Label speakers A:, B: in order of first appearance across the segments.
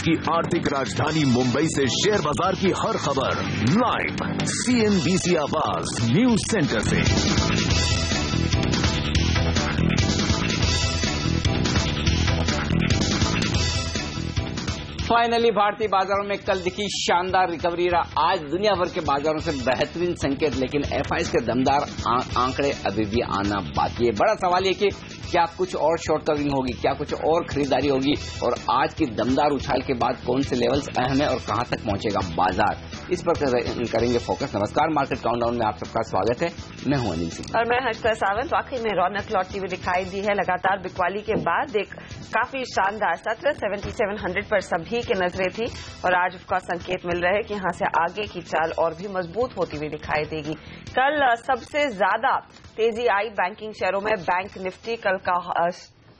A: की आर्थिक राजधानी मुंबई से शेयर बाजार की हर खबर लाइव CNBC आवाज न्यूज सेंटर से।
B: फाइनली भारतीय बाजारों में कल दिखी शानदार रिकवरी रहा। आज दुनिया भर के बाजारों से बेहतरीन संकेत, लेकिन FIs के दमदार आंकड़े अभी भी आना बाकी है। बड़ा सवाल ये कि क्या कुछ और शॉर्ट कवरिंग होगी, क्या कुछ और खरीदारी होगी, और आज की दमदार उछाल के बाद कौन से लेवल्स अहम है और कहां तक पहुंचेगा बाजार, इस पर करेंगे फोकस। नमस्कार, मार्केट काउंटडाउन में आप सबका स्वागत है। मैं हूं अनिल सिंह
C: और मैं हर्षिता सावंत। वाकई में रौनक लौटती हुई दिखाई दी है। लगातार बिकवाली के बाद एक काफी शानदार 77,700 पर सभी की नजरें थी और आज उसका संकेत मिल रहा है कि यहां से आगे की चाल और भी मजबूत होती हुई दिखाई देगी। कल सबसे ज्यादा तेजी आई बैंकिंग शेयरों में। बैंक निफ्टी कल का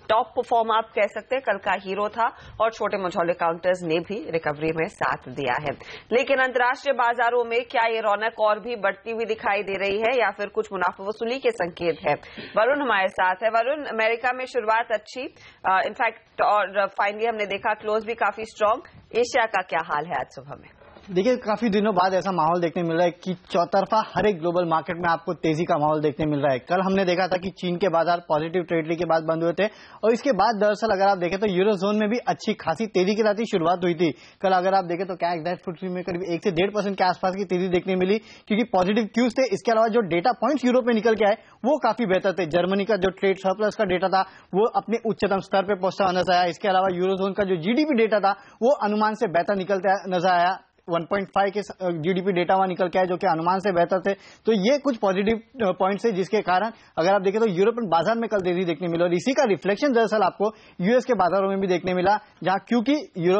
C: टॉप परफॉर्म आप कह सकते हैं, कल का हीरो था और छोटे मझौले काउंटर्स ने भी रिकवरी में साथ दिया है। लेकिन अंतर्राष्ट्रीय बाजारों में क्या ये रौनक और भी बढ़ती हुई दिखाई दे रही है या फिर कुछ मुनाफा वसूली के संकेत है? वरुण हमारे साथ है। वरुण, अमेरिका में शुरुआत अच्छी इनफैक्ट और फाइनली हमने देखा क्लोज भी काफी स्ट्रांग। एशिया का क्या हाल है आज सुबह में?
D: देखिए, काफी दिनों बाद ऐसा माहौल देखने मिल रहा है कि चौतरफा हर एक ग्लोबल मार्केट में आपको तेजी का माहौल देखने मिल रहा है। कल हमने देखा था कि चीन के बाजार पॉजिटिव ट्रेडली के बाद बंद हुए थे और इसके बाद दरअसल अगर आप देखें तो यूरो जोन में भी अच्छी खासी तेजी के साथ ही शुरुआत हुई थी। कल अगर आप देखें तो कैश दैट FTSE में करीब 1 से 1.5% के आसपास की तेजी देखने मिली, क्योंकि पॉजिटिव क्यूज थे। इसके अलावा जो डेटा पॉइंट्स यूरोप में निकल के आए वो काफी बेहतर थे। जर्मनी का जो ट्रेड सरप्लस का डेटा था वो अपने उच्चतम स्तर पर पहुंचता नजर आया। इसके अलावा यूरोजोन का जो GDP डेटा था वो अनुमान से बेहतर निकलता नजर आया। 1.5 के GDP डेटा वहां निकल के आए जो कि अनुमान से बेहतर थे। तो ये कुछ पॉजिटिव पॉइंट्स है जिसके कारण अगर आप देखें तो यूरोपियन बाजार में कल तेजी देखने मिला और इसी का रिफ्लेक्शन दरअसल आपको यूएस के बाजारों में भी देखने मिला, जहां क्योंकि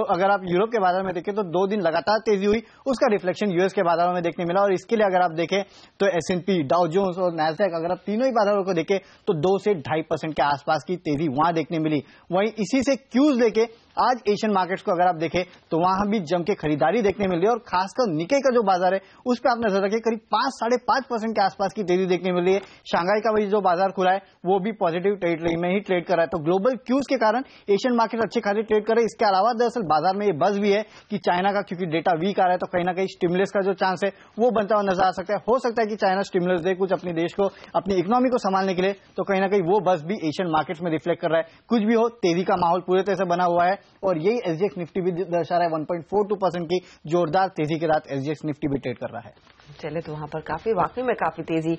D: अगर आप यूरोप के बाजार में देखें तो 2 दिन लगातार तेजी हुई, उसका रिफ्लेक्शन यूएस के बाजारों में देखने मिला। और इसके लिए अगर आप देखें तो S&P, डाउ जोन्स और नैस्डैक, अगर आप तीनों ही बाजारों को देखें तो 2 से 2.5% के आसपास की तेजी वहां देखने मिली। वहीं इसी से क्यूज लेके आज एशियन मार्केट्स को अगर आप देखें तो वहां भी जम के खरीदारी देखने मिल रही है और खासकर निक्केई का जो बाजार है उस पर आप नजर रखें, करीब 5-5.5% के आसपास की तेजी देखने मिल रही है। शंघाई का वही जो बाजार खुला है वो भी पॉजिटिव टेरिटरी में ही ट्रेड कर रहा है। तो ग्लोबल क्यूज के कारण एशियन मार्केट अच्छे खासे ट्रेड कर रहे हैं। इसके अलावा दरअसल बाजार में ये बज़ भी है कि चाइना का क्योंकि डेटा वीक आ रहा है तो कहीं ना कहीं स्टिमुलस का जो चांस है वो बनता हुआ नजर आ सकता है। हो सकता है कि चाइना स्टिमुलस दे कुछ अपने देश को, अपनी इकोनॉमी को संभालने के लिए, तो कहीं ना कहीं वो बज़ भी एशियन मार्केट्स में रिफ्लेक्ट कर रहा है। कुछ भी हो, तेजी का माहौल पूरे तरह से बना हुआ है और यही SGX निफ्टी भी दर्शा रहा है 1.42% की जोरदार तेजी के साथ SGX निफ्टी भी ट्रेड कर रहा है।
C: चले तो वहां पर काफी वाकई में काफी तेजी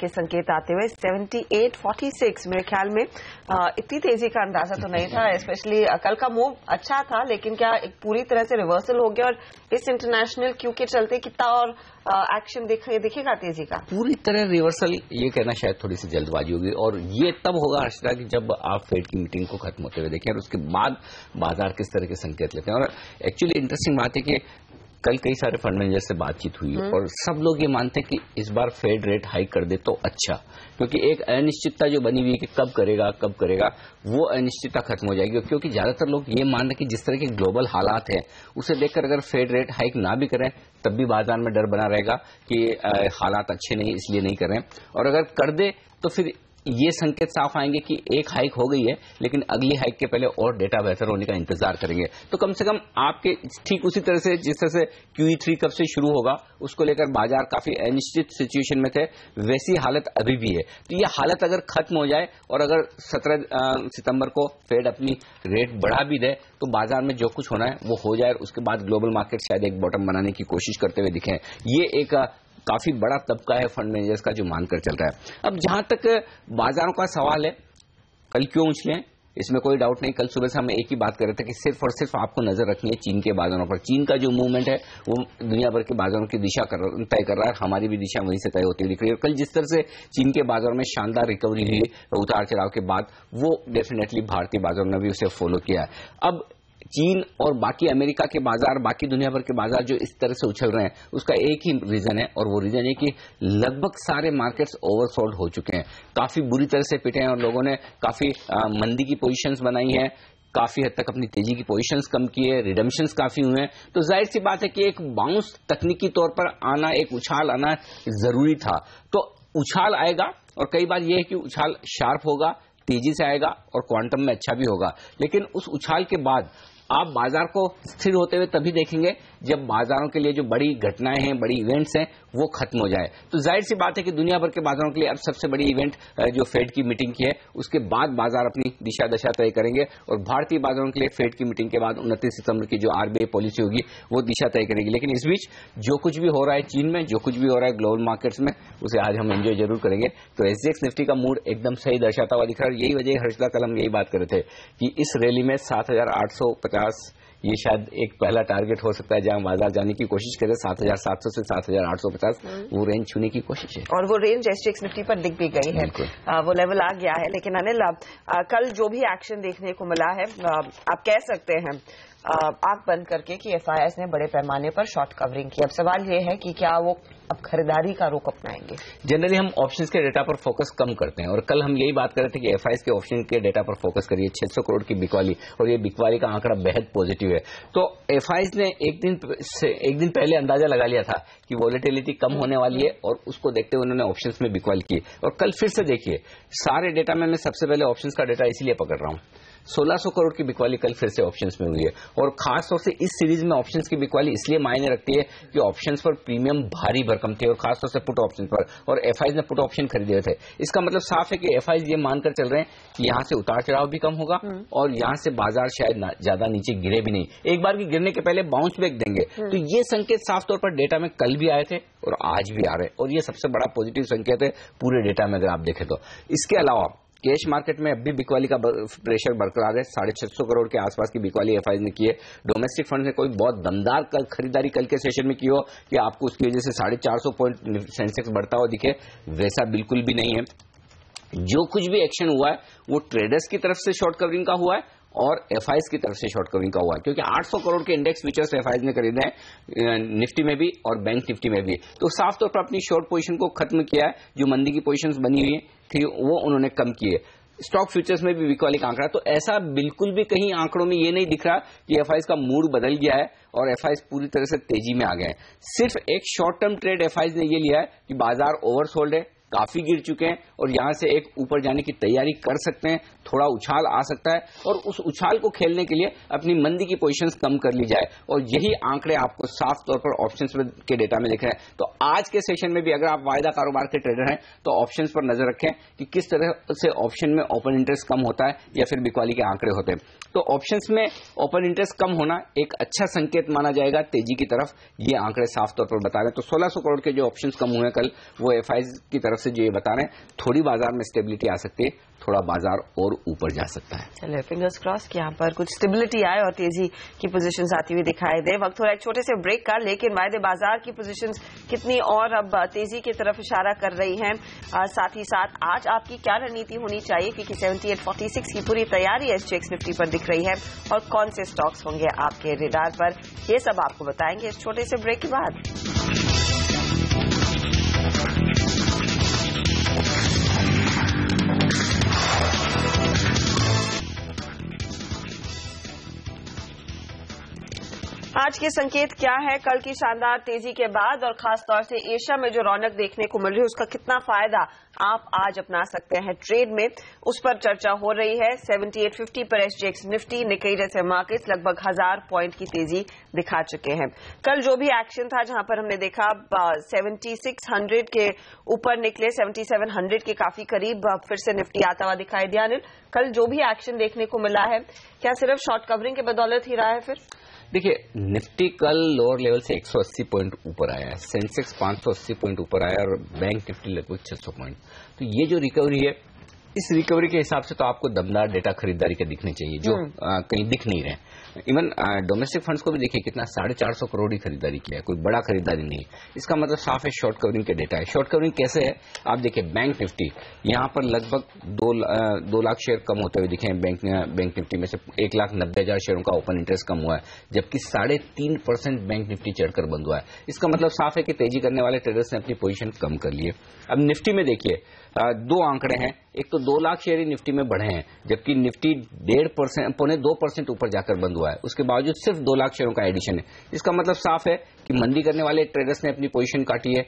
C: के संकेत आते हुए 78.46 मेरे ख्याल में इतनी तेजी का अंदाजा तो नहीं था। स्पेशली कल का मूव अच्छा था, लेकिन क्या एक पूरी तरह से रिवर्सल हो गया और इस इंटरनेशनल क्यू के चलते कितना और एक्शन दिखेगा तेजी का?
B: पूरी तरह रिवर्सल ये कहना शायद थोड़ी सी जल्दबाजी होगी और ये तब होगा हर्षिता कि जब आप फेड की मीटिंग को खत्म होते हुए देखें और उसके बाद बाजार किस तरह के संकेत लेते हैं। और एक्चुअली इंटरेस्टिंग बात है कि कल कई सारे फंड मैनेजर से बातचीत हुई और सब लोग ये मानते हैं कि इस बार फेड रेट हाइक कर दे तो अच्छा, क्योंकि एक अनिश्चितता जो बनी हुई है कि कब करेगा वो अनिश्चितता खत्म हो जाएगी। क्योंकि ज्यादातर लोग ये मान रहे हैं कि जिस तरह के ग्लोबल हालात हैं उसे देखकर अगर फेड रेट हाइक ना भी करें तब भी बाजार में डर बना रहेगा कि हालात अच्छे नहीं इसलिए नहीं कर रहे हैं, और अगर कर दे तो फिर ये संकेत साफ आएंगे कि एक हाइक हो गई है लेकिन अगली हाइक के पहले और डेटा बेहतर होने का इंतजार करेंगे। तो कम से कम आपके ठीक उसी तरह से जिस तरह से QE3 कब से शुरू होगा उसको लेकर बाजार काफी अनिश्चित सिचुएशन में थे, वैसी हालत अभी भी है। तो ये हालत अगर खत्म हो जाए और अगर 17 सितंबर को फेड अपनी रेट बढ़ा भी दे तो बाजार में जो कुछ होना है वो हो जाए और उसके बाद ग्लोबल मार्केट शायद एक बॉटम बनाने की कोशिश करते हुए दिखे। ये एक काफी बड़ा तबका है फंड मैनेजर्स का जो मानकर चल रहा है। अब जहां तक बाजारों का सवाल है, कल क्यों उछले इसमें कोई डाउट नहीं। कल सुबह से हम एक ही बात कर रहे थे कि सिर्फ और सिर्फ आपको नजर रखनी है चीन के बाजारों पर। चीन का जो मूवमेंट है वो दुनिया भर के बाजारों की दिशा तय कर रहा है, हमारी भी दिशा वहीं से तय होती हुई दिख रही है। कल जिस तरह से चीन के बाजारों में शानदार रिकवरी हुई उतार चढ़ाव के बाद, वो डेफिनेटली भारतीय बाजारों ने भी उसे फॉलो किया है। अब चीन और बाकी अमेरिका के बाजार, बाकी दुनिया भर के बाजार जो इस तरह से उछल रहे हैं उसका एक ही रीजन है और वो रीजन है कि लगभग सारे मार्केट्स ओवरसोल्ड हो चुके हैं, काफी बुरी तरह से पिटे हैं और लोगों ने काफी मंदी की पोजीशंस बनाई हैं, काफी हद तक अपनी तेजी की पोजीशंस कम की है, रिडम्पशंस काफी हुए हैं। तो जाहिर सी बात है कि एक बाउंस तकनीकी तौर पर आना, एक उछाल आना जरूरी था। तो उछाल आएगा और कई बार यह है कि उछाल शार्प होगा, तेजी से आएगा और क्वांटम में अच्छा भी होगा, लेकिन उस उछाल के बाद आप बाजार को स्थिर होते हुए तभी देखेंगे जब बाजारों के लिए जो बड़ी घटनाएं हैं, बड़ी इवेंट्स हैं, वो खत्म हो जाए। तो जाहिर सी बात है कि दुनिया भर के बाजारों के लिए अब सबसे बड़ी इवेंट जो फेड की मीटिंग की है, उसके बाद बाजार अपनी दिशा दशा तय करेंगे और भारतीय बाजारों के लिए फेड की मीटिंग के बाद 29 सितंबर की जो आरबीआई पॉलिसी होगी वो दिशा तय करेगी। लेकिन इस बीच जो कुछ भी हो रहा है चीन में, जो कुछ भी हो रहा है ग्लोबल मार्केट्स में, उसे आज हम एंजॉय जरूर करेंगे। तो एसजीएक्स निफ्टी का मूड एकदम सही दर्शाता हुआ दिख रहा है। यही वजह हर्षदा, कल हम यही बात कर रहे थे कि इस रैली में 7,850 ये शायद एक पहला टारगेट हो सकता है जहां बाजार जाने की कोशिश करे। 7,700 से 7,850 वो रेंज छूने की कोशिश है
C: और वो रेंज एसजीएक्स निफ्टी पर दिख भी गई है, वो लेवल आ गया है। लेकिन अनिल, कल जो भी एक्शन देखने को मिला है, आप कह सकते हैं आंख बंद करके कि एफआईआईज ने बड़े पैमाने पर शॉर्ट कवरिंग की। अब सवाल ये है कि क्या वो अब खरीदारी का रुख अपनाएंगे?
B: जनरली हम ऑप्शंस के डेटा पर फोकस कम करते हैं और कल हम यही बात कर रहे थे कि एफआईआईज के ऑप्शन के डेटा पर फोकस करिए। 600 करोड़ की बिकवाली, और ये बिकवाली का आंकड़ा बेहद पॉजिटिव है। तो एफआईआईज ने एक दिन पहले अंदाजा लगा लिया था कि वॉलेटिलिटी कम होने वाली है और उसको देखते हुए उन्होंने ऑप्शंस में बिकवाली की। और कल फिर से देखिए, सारे डेटा में मैं सबसे पहले ऑप्शंस का डेटा इसीलिए पकड़ रहा हूं। 1600 करोड़ की बिकवाली कल फिर से ऑप्शंस में हुई है और खासतौर से इस सीरीज में ऑप्शंस की बिकवाली इसलिए मायने रखती है कि ऑप्शंस पर प्रीमियम भारी भरकम थे और खासतौर से पुट ऑप्शन पर, और एफआईआईज ने पुट ऑप्शन खरीदे थे। इसका मतलब साफ है कि एफआईआईज ये मानकर चल रहे हैं कि यहां से उतार चढ़ाव भी कम होगा और यहां से बाजार शायद ज्यादा नीचे गिरे भी नहीं, एक बार की गिरने के पहले बाउंस बैक देंगे। तो ये संकेत साफ तौर पर डेटा में कल भी आए थे और आज भी आ रहे हैं और ये सबसे बड़ा पॉजिटिव संकेत है पूरे डेटा में अगर आप देखें तो। इसके अलावा कैश मार्केट में अब भी बिकवाली का प्रेशर बरकरार है। 650 करोड़ के आसपास की बिकवाली एफआईआईज ने की है। डोमेस्टिक फंड ने कोई बहुत दमदार खरीदारी कल के सेशन में की हो कि आपको उसकी वजह से 450 पॉइंट सेंसेक्स बढ़ता हुआ दिखे, वैसा बिल्कुल भी नहीं है। जो कुछ भी एक्शन हुआ है वो ट्रेडर्स की तरफ से शॉर्ट कवरिंग का हुआ है और एफआईआईज की तरफ से शॉर्ट कवरिंग का हुआ है, क्योंकि 800 करोड़ के इंडेक्स फ्यूचर्स एफआईआईज ने खरीदे हैं निफ्टी में भी और बैंक निफ्टी में भी। तो साफ तौर पर अपनी शॉर्ट पोजीशन को खत्म किया है। जो मंदी की पोजीशंस बनी हुई थी वो उन्होंने कम की है। स्टॉक फ्यूचर्स में भी बिकवाली का आंकड़ा, तो ऐसा बिल्कुल भी कहीं आंकड़ों में ये नहीं दिख रहा कि एफआईआईज का मूड बदल गया है और एफआईआईज पूरी तरह से तेजी में आ गए हैं। सिर्फ एक शॉर्ट टर्म ट्रेड एफआईआईज ने ये लिया है कि बाजार ओवरसोल्ड है, काफी गिर चुके हैं और यहां से एक ऊपर जाने की तैयारी कर सकते हैं, थोड़ा उछाल आ सकता है और उस उछाल को खेलने के लिए अपनी मंदी की पोजीशंस कम कर ली जाए। और यही आंकड़े आपको साफ तौर पर ऑप्शंस के डेटा में दिख रहे हैं। तो आज के सेशन में भी अगर आप वायदा कारोबार के ट्रेडर हैं तो ऑप्शंस पर नजर रखें कि किस तरह से ऑप्शन में ओपन इंटरेस्ट कम होता है या फिर बिकवाली के आंकड़े होते हैं। तो ऑप्शंस में ओपन इंटरेस्ट कम होना एक अच्छा संकेत माना जाएगा तेजी की तरफ, ये आंकड़े साफ तौर पर बता रहे हैं। तो 1600 करोड़ के जो ऑप्शंस कम हुए कल, वो एफआईआईज की तरफ से जो ये बता रहे हैं, थोड़ी बाजार में स्टेबिलिटी आ सकती है, थोड़ा बाजार और ऊपर जा सकता है।
C: चलिए फिंगर्स क्रॉस कि यहाँ पर कुछ स्टेबिलिटी आए और तेजी की पोजीशंस आती हुई दिखाई दे। वक्त थोड़ा एक छोटे से ब्रेक का, लेकिन वायदे बाजार की पोजीशंस कितनी और अब तेजी की तरफ इशारा कर रही हैं। साथ ही साथ आज आपकी क्या रणनीति होनी चाहिए, क्योंकि 7846 की पूरी तैयारी एसजीएक्स निफ्टी पर दिख रही है और कौन से स्टॉक्स होंगे आपके रेडार पर, ये सब आपको बताएंगे इस छोटे से ब्रेक के बाद। आज के संकेत क्या है कल की शानदार तेजी के बाद, और खास तौर से एशिया में जो रौनक देखने को मिल रही है उसका कितना फायदा आप आज अपना सकते हैं ट्रेड में, उस पर चर्चा हो रही है। 7850 पर एसजीएक्स निफ्टी, निक्केई जैसे मार्केट्स लगभग 1000 पॉइंट की तेजी दिखा चुके हैं। कल जो भी एक्शन था, जहां पर हमने देखा 7600 के ऊपर निकले, 7700 के काफी करीब फिर से निफ्टी आता हुआ दिखाई दिया। अनिल, कल जो भी एक्शन देखने को मिला है, क्या सिर्फ शॉर्ट कवरिंग के बदौलत ही रहा है? फिर
B: देखिए, निफ्टी कल लोअर लेवल से 180 पॉइंट ऊपर आया है, सेंसेक्स 580 पॉइंट ऊपर आया और बैंक निफ्टी लगभग 600 पॉइंट। तो ये जो रिकवरी है, इस रिकवरी के हिसाब से तो आपको दमदार डेटा खरीदारी के दिखने चाहिए जो कहीं दिख नहीं रहे। इवन डोमेस्टिक फंड्स को भी देखिए कितना 450 करोड़ ही खरीदारी किया है, कोई बड़ा खरीदारी नहीं है। इसका मतलब साफ है शॉर्ट कवरिंग के डेटा है। शॉर्ट कवरिंग कैसे है आप देखिए, बैंक निफ्टी यहां पर लगभग 2 लाख शेयर कम होते हुए दिखे हैं। बैंक निफ्टी में से 1,90,000 शेयरों का ओपन इंटरेस्ट कम हुआ है, जबकि 3.5% बैंक निफ्टी चढ़कर बंद हुआ है। इसका मतलब साफ है कि तेजी करने वाले ट्रेडर्स ने अपनी पोजीशन कम कर ली है। अब निफ्टी में देखिए 2 आंकड़े हैं, एक तो 2 लाख शेयर ही निफ्टी में बढ़े हैं, जबकि निफ्टी 1.5% पौने 2% ऊपर जाकर बंद हुआ है। उसके बावजूद सिर्फ 2 लाख शेयरों का एडिशन है। इसका मतलब साफ है कि मंदी करने वाले ट्रेडर्स ने अपनी पोजीशन काटी है।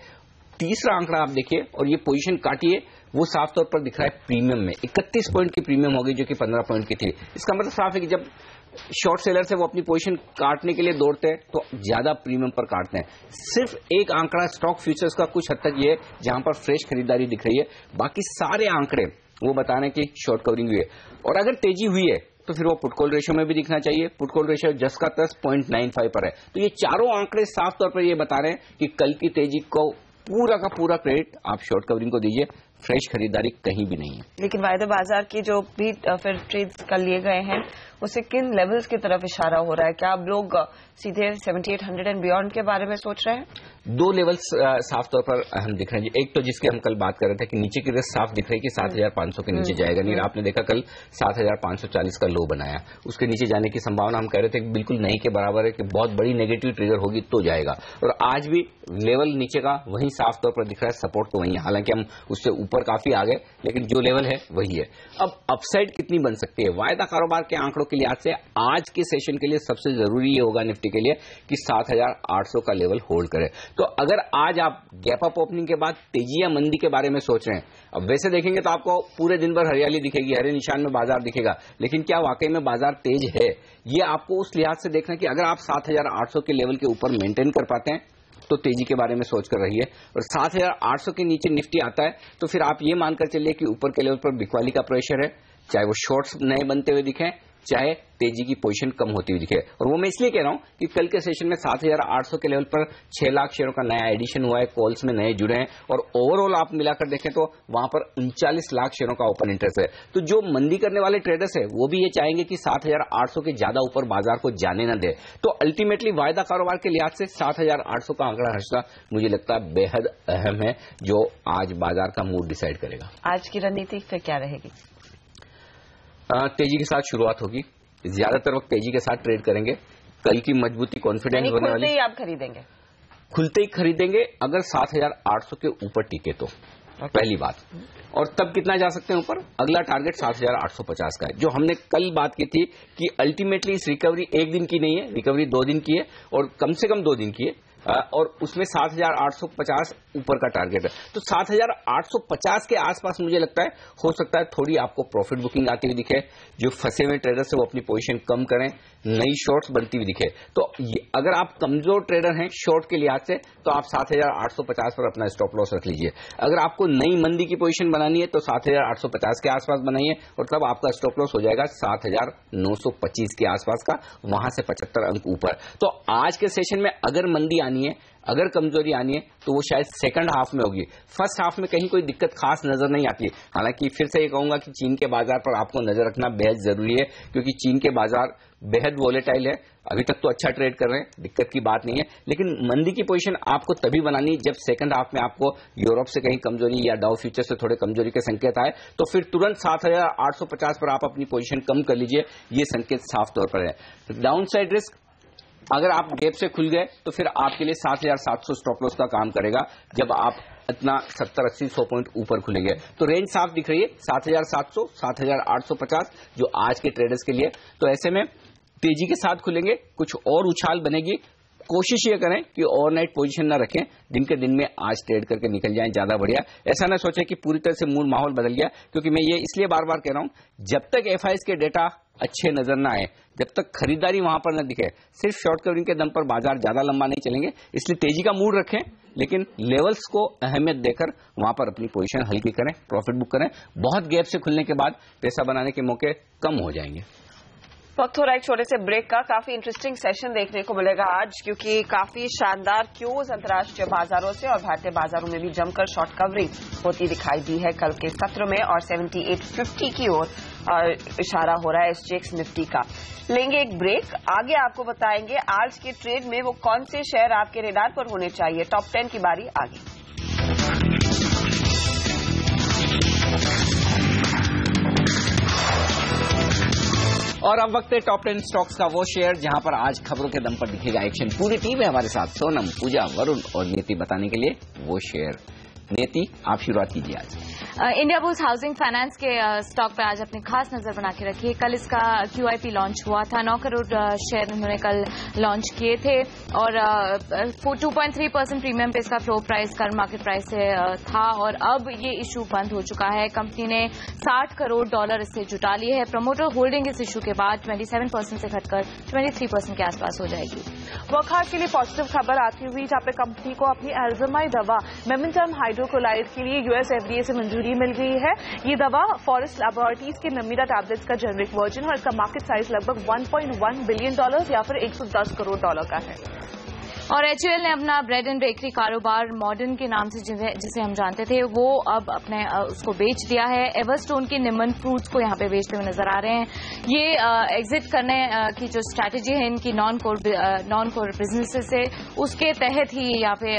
B: तीसरा आंकड़ा आप देखिए, और ये पोजीशन काटी है वो साफ तौर पर दिख रहा है प्रीमियम में 31 पॉइंट की प्रीमियम होगी जो कि 15 पॉइंट की थी। इसका मतलब साफ है कि जब शॉर्ट सेलर से वो अपनी पोजीशन काटने के लिए दौड़ते हैं तो ज्यादा प्रीमियम पर काटते हैं। सिर्फ एक आंकड़ा स्टॉक फ्यूचर्स का कुछ हद तक ये है जहां पर फ्रेश खरीदारी दिख रही है, बाकी सारे आंकड़े वो बता रहे हैं कि शॉर्ट कवरिंग हुई है। और अगर तेजी हुई है तो फिर वो पुट कॉल रेशियो में भी दिखना चाहिए। पुट कॉल रेशियो जस का तस 0.95 पर है। तो ये चारों आंकड़े साफ तौर पर ये बता रहे हैं कि कल की तेजी को पूरा का पूरा क्रेडिट आप शॉर्ट कवरिंग को दीजिए, फ्रेश खरीदारी कहीं भी नहीं है।
C: लेकिन वायदा बाजार की जो भी फिर ट्रेड्स कल लिए गए हैं उसे किन लेवल्स की तरफ इशारा हो रहा है? क्या आप लोग सीधे 7800 एंड बियॉन्ड के बारे में सोच रहे हैं?
B: दो लेवल्स साफ तौर पर हम दिख रहे हैं। एक तो जिसके हम कल बात कर रहे थे कि नीचे की रेस साफ दिख रही है कि 7500 के नीचे जाएगा नहीं। आपने देखा कल 7540 का लो बनाया, उसके नीचे जाने की संभावना हम कह रहे थे कि बिल्कुल नहीं के बराबर है, कि बहुत बड़ी नेगेटिव ट्रिगर होगी तो जाएगा। और आज भी लेवल नीचे का वही साफ तौर पर दिख रहा है, सपोर्ट तो वही है। हालांकि हम उससे ऊपर काफी आ गए, लेकिन जो लेवल है वही है। अब अपसाइड कितनी बन सकती है? वायदा कारोबार के आंकड़ों के लिहाज से आज के सेशन के लिए सबसे जरूरी ये होगा निफ्टी के लिए कि 7800 का लेवल होल्ड करे। तो अगर आज आप गैप अप ओपनिंग के बाद तेजी या मंदी के बारे में सोच रहे हैं, अब वैसे देखेंगे तो आपको पूरे दिन भर हरियाली दिखेगी, हरे निशान में बाजार दिखेगा, लेकिन क्या वाकई में बाजार तेज है? ये आपको उस लिहाज से देखना कि अगर आप 7800 के लेवल के ऊपर मेंटेन कर पाते हैं तो तेजी के बारे में सोच कर रही है, और 7800 के नीचे निफ्टी आता है तो फिर आप ये मानकर चलिए कि ऊपर के लेवल पर बिकवाली का प्रेशर है, चाहे वो शॉर्ट्स नए बनते हुए दिखें, चाहे तेजी की पोजीशन कम होती हुई दिखे। और वो मैं इसलिए कह रहा हूं कि कल के सेशन में 7800 के लेवल पर 6 लाख शेयरों का नया एडिशन हुआ है, कॉल्स में नए जुड़े हैं, और ओवरऑल आप मिलाकर देखें तो वहां पर 39 लाख शेयरों का ओपन इंटरेस्ट है। तो जो मंदी करने वाले ट्रेडर्स है वो भी ये चाहेंगे कि 7800 के ज्यादा ऊपर बाजार को जाने न दे। तो अल्टीमेटली वायदा कारोबार के लिहाज से 7800 का आंकड़ा हर्षदा मुझे लगता है बेहद अहम है, जो आज बाजार का मूड डिसाइड करेगा।
C: आज की रणनीति फिर क्या रहेगी?
B: तेजी के साथ शुरुआत होगी, ज्यादातर वक्त तेजी के साथ ट्रेड करेंगे। कल की मजबूती कॉन्फिडेंस होने वाली,
C: खुलते ही आप खरीदेंगे?
B: खुलते ही खरीदेंगे अगर 7800 के ऊपर टिके तो, पहली बात। और तब कितना जा सकते हैं ऊपर? अगला टारगेट 7850 का है, जो हमने कल बात की थी कि अल्टीमेटली इस रिकवरी एक दिन की नहीं है, रिकवरी 2 दिन की है, और कम से कम 2 दिन की है, और उसमें 7850 ऊपर का टारगेट है। तो 7850 के आसपास मुझे लगता है हो सकता है थोड़ी आपको प्रॉफिट बुकिंग आती हुई दिखे, जो फंसे हुए ट्रेडर्स है वो अपनी पोजीशन कम करें, नई शॉर्ट्स बनती हुई दिखे। तो अगर आप कमजोर ट्रेडर हैं शॉर्ट के लिहाज से तो आप 7850 पर अपना स्टॉप लॉस रख लीजिए। अगर आपको नई मंदी की पोजीशन बनानी है तो 7850 के आसपास बनाइए, और तब आपका स्टॉप लॉस हो जाएगा 7925 के आसपास का, वहां से 75 अंक ऊपर। तो आज के सेशन में अगर मंदी आनी है, अगर कमजोरी आनी है तो वो शायद सेकंड हाफ में होगी। फर्स्ट हाफ में कहीं कोई दिक्कत खास नजर नहीं आती। हालांकि फिर से ये कहूंगा कि चीन के बाजार पर आपको नजर रखना बेहद जरूरी है, क्योंकि चीन के बाजार बेहद वोलेटाइल है। अभी तक तो अच्छा ट्रेड कर रहे हैं, दिक्कत की बात नहीं है, लेकिन मंदी की पोजीशन आपको तभी बनानी जब सेकंड हाफ में आपको यूरोप से कहीं कमजोरी या डाउ फ्यूचर से थोड़े कमजोरी के संकेत आए, तो फिर तुरंत 7850 पर आप अपनी पोजीशन कम कर लीजिए। ये संकेत साफ तौर पर है। डाउन साइड रिस्क अगर आप गैप से खुल गए तो फिर आपके लिए 7700 स्टॉप लॉस का काम करेगा, जब आप इतना 70-80-100 पॉइंट ऊपर खुलेंगे। तो रेंज साफ दिख रही है 7700 7850 जो आज के ट्रेडर्स के लिए। तो ऐसे में तेजी के साथ खुलेंगे, कुछ और उछाल बनेगी। कोशिश ये करें कि ओवरनाइट पोजीशन ना रखें, दिन के दिन में आज ट्रेड करके निकल जाएं, ज्यादा बढ़िया। ऐसा ना सोचें कि पूरी तरह से मूड माहौल बदल गया, क्योंकि मैं ये इसलिए बार बार कह रहा हूं, जब तक एफआईएस के डेटा अच्छे नजर ना आए, जब तक खरीदारी वहां पर न दिखे, सिर्फ शॉर्ट कवरिंग के दम पर बाजार ज्यादा लंबा नहीं चलेंगे। इसलिए तेजी का मूड रखें, लेकिन लेवल्स को अहमियत देकर वहां पर अपनी पोजीशन हल्की करें, प्रॉफिट बुक करें। बहुत गैप से खुलने के बाद पैसा बनाने के मौके कम हो जाएंगे।
C: वक्त हो रहा है एक छोटे से ब्रेक का। काफी इंटरेस्टिंग सेशन देखने को मिलेगा आज, क्योंकि काफी शानदार क्यूज अंतर्राष्ट्रीय बाजारों से और भारतीय बाजारों में भी जमकर शॉर्ट कवरिंग होती दिखाई दी है कल के सत्र में, और 7850 की ओर इशारा हो रहा है एसजीएक्स निफ्टी का। लेंगे एक ब्रेक, आगे आपको बताएंगे आज के ट्रेड में वो कौन से शेयर आपके रेडार पर होने चाहिए। टॉप 10 की बारी आगे।
B: और अब वक्त है टॉप 10 स्टॉक्स का, वो शेयर जहां पर आज खबरों के दम पर दिखेगा एक्शन। पूरी टीम है हमारे साथ, सोनम, पूजा, वरुण और नीति बताने के लिए वो शेयर। नीति, आप शुरुआत कीजिए आज।
E: इंडिया बुल्स हाउसिंग फाइनेंस के स्टॉक पे आज अपनी खास नजर बना के रखी है। कल इसका QIP लॉन्च हुआ था, 9 करोड़ शेयर उन्होंने कल लॉन्च किए थे और 2.3% प्रीमियम पे इसका floor price current market price से था और अब ये इशू बंद हो चुका है। कंपनी ने $60 करोड़ इससे जुटा लिए है। प्रमोटर होल्डिंग इस इशू के बाद 27% से घटकर 23% के आसपास हो जाएगी।
F: वॉकहार्ट के लिए पॉजिटिव खबर आती हुई जहां पे कंपनी को अपनी एल्जामाइड दवा मेमेंटम हाइड्रोक्लोराइड के लिए US FDA से मंजूरी मिल गई है। ये दवा फॉरेस्ट लैबोरेटरीज के नमीरा टैबलेट्स का जेनरिक वर्जन और इसका मार्केट साइज लगभग $1.1 बिलियन या फिर $110 करोड़ का है।
E: और HUL ने अपना ब्रेड एंड बेकरी कारोबार मॉडर्न के नाम से जिसे हम जानते थे वो अब अपने उसको बेच दिया है। एवरस्टोन के निमन फ्रूट्स को यहाँ पे बेचते हुए नजर आ रहे हैं। ये एग्जिट करने की जो स्ट्रैटेजी है इनकी नॉन कोर बिजनेसेस से, उसके तहत ही यहाँ पे